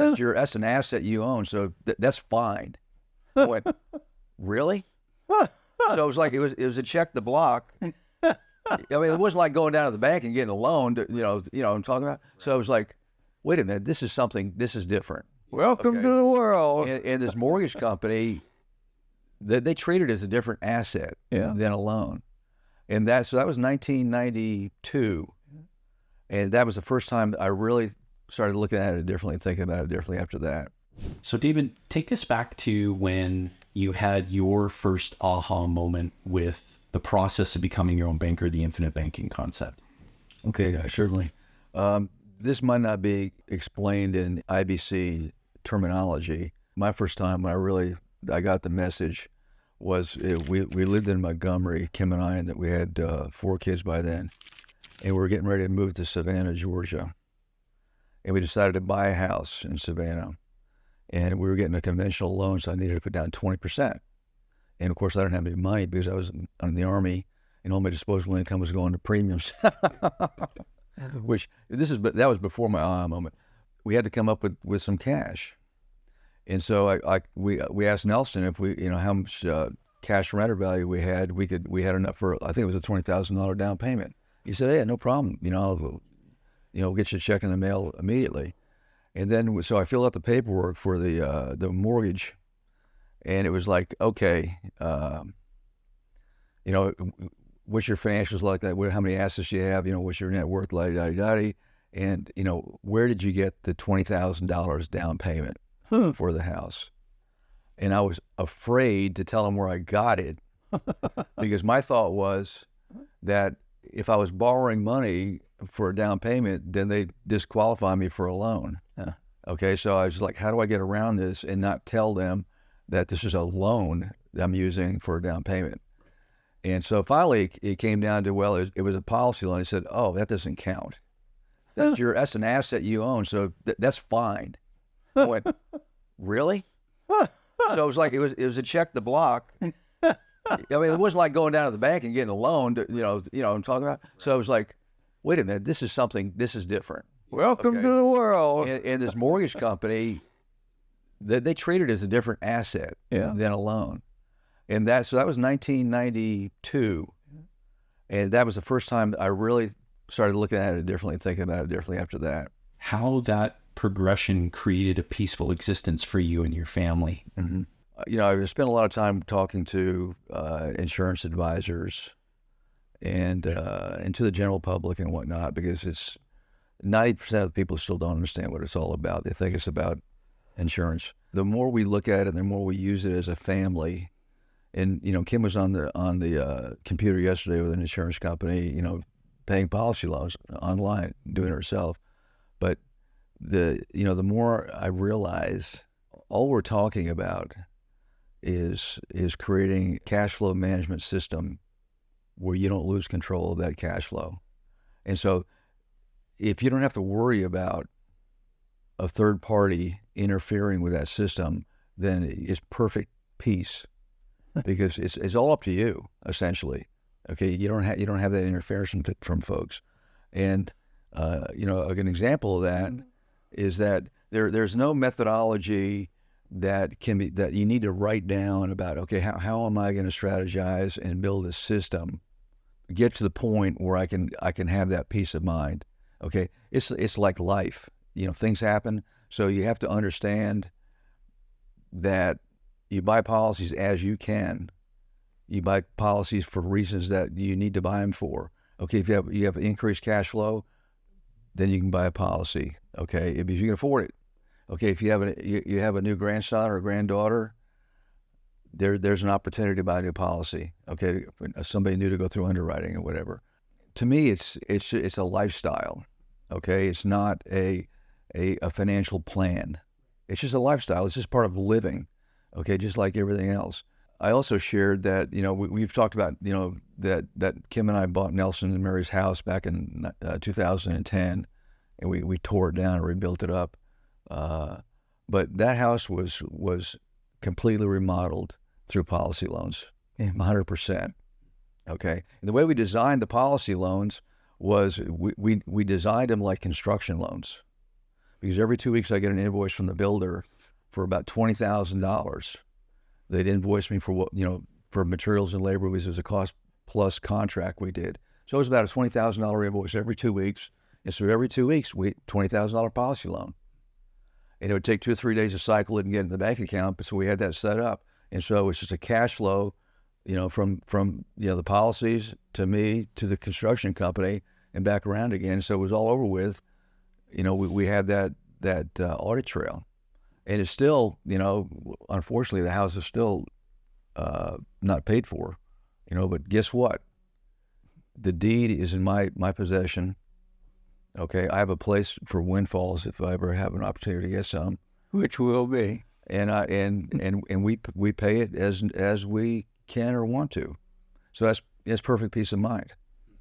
That's an asset you own, so that's fine. I went, really? So it was like it was a check the block. I mean, it wasn't like going down to the bank and getting a loan. You know what I'm talking about. So I was like, wait a minute, this is different. Welcome to the world. And this mortgage company, they treat it as a different asset than a loan. And that was 1992. And that was the first time I really started looking at it differently and thinking about it differently after that. So David, take us back to when you had your first aha moment with the process of becoming your own banker, the infinite banking concept. Okay, certainly. This might not be explained in IBC terminology. My first time when I got the message was we lived in Montgomery, Kim and I, and we had 4 kids by then, and we were getting ready to move to Savannah, Georgia. And we decided to buy a house in Savannah. And we were getting a conventional loan, so I needed to put down 20%. And of course, I didn't have any money because I was in the Army, and all my disposable income was going to premiums. That was before my aha moment. We had to come up with some cash. And so we asked Nelson if how much cash renter value we had. We had enough for, I think it was a $20,000 down payment. He said, "Yeah, no problem. I'll get you a check in the mail immediately." And then so I filled out the paperwork for the mortgage, and it was like, okay, what's your financials like? How many assets you have? What's your net worth? And where did you get the $20,000 down payment for the house? And I was afraid to tell him where I got it because my thought was that if I was borrowing money for a down payment, then they disqualify me for a loan. Yeah. Okay, so I was like, how do I get around this and not tell them that this is a loan that I'm using for a down payment? And so finally it came down to, well, it was a policy loan. I said, oh, that doesn't count. That's an asset you own, so that's fine. I went, really? So it was like it was a check the block. I mean, it wasn't like going down to the bank and getting a loan. You know what I'm talking about. So I was like, wait a minute, this is different. Welcome to the world. And this mortgage company, they treat it as a different asset than a loan. And that was 1992. And that was the first time I really started looking at it differently and thinking about it differently after that. How that progression created a peaceful existence for you and your family. Mm-hmm. I spent a lot of time talking to insurance advisors and to the general public and whatnot, because it's 90% of the people still don't understand what it's all about. They think it's about insurance. The more we look at it, the more we use it as a family. And Kim was on the computer yesterday with an insurance company, paying policy loans online, doing it herself. But the more I realize, all we're talking about is creating a cash flow management system where you don't lose control of that cash flow. And so if you don't have to worry about a third party interfering with that system, then it's perfect peace, because it's all up to you, essentially. Okay, you don't have that interference from folks. And an example of that is that there's no methodology that you need to write down about, okay, how am I going to strategize and build a system, get to the point where I can have that peace of mind. Okay, it's like life. Things happen, so you have to understand that you buy policies as you can. You buy policies for reasons that you need to buy them for. Okay, if you have increased cash flow, then you can buy a policy. Okay, because you can afford it. Okay, if you have a new grandson or a granddaughter, there's an opportunity to buy a new policy. Okay, somebody new to go through underwriting or whatever. To me, it's a lifestyle. Okay, it's not a financial plan. It's just a lifestyle. It's just part of living. Okay, just like everything else. I also shared that we've talked about that Kim and I bought Nelson and Mary's house back in 2010, and we tore it down and rebuilt it up. But that house was completely remodeled through policy loans, 100%. Okay, and the way we designed the policy loans was we designed them like construction loans. because every 2 weeks I get an invoice from the builder for about $20,000. They'd invoice me for what, for materials and labor, because it was a cost plus contract we did. So it was about a $20,000 invoice every 2 weeks. And so every 2 weeks, $20,000 policy loan. And it would take 2 or 3 days to cycle it and get in the bank account. But so we had that set up. And so it's just a cash flow, from the policies to me, to the construction company, and back around again. So it was all over with. We had that audit trail. And it's still, unfortunately, the house is still not paid for, but guess what? The deed is in my possession. Okay, I have a place for windfalls if I ever have an opportunity to get some, Which will be. and we pay it as we can or want to. So that's perfect peace of mind.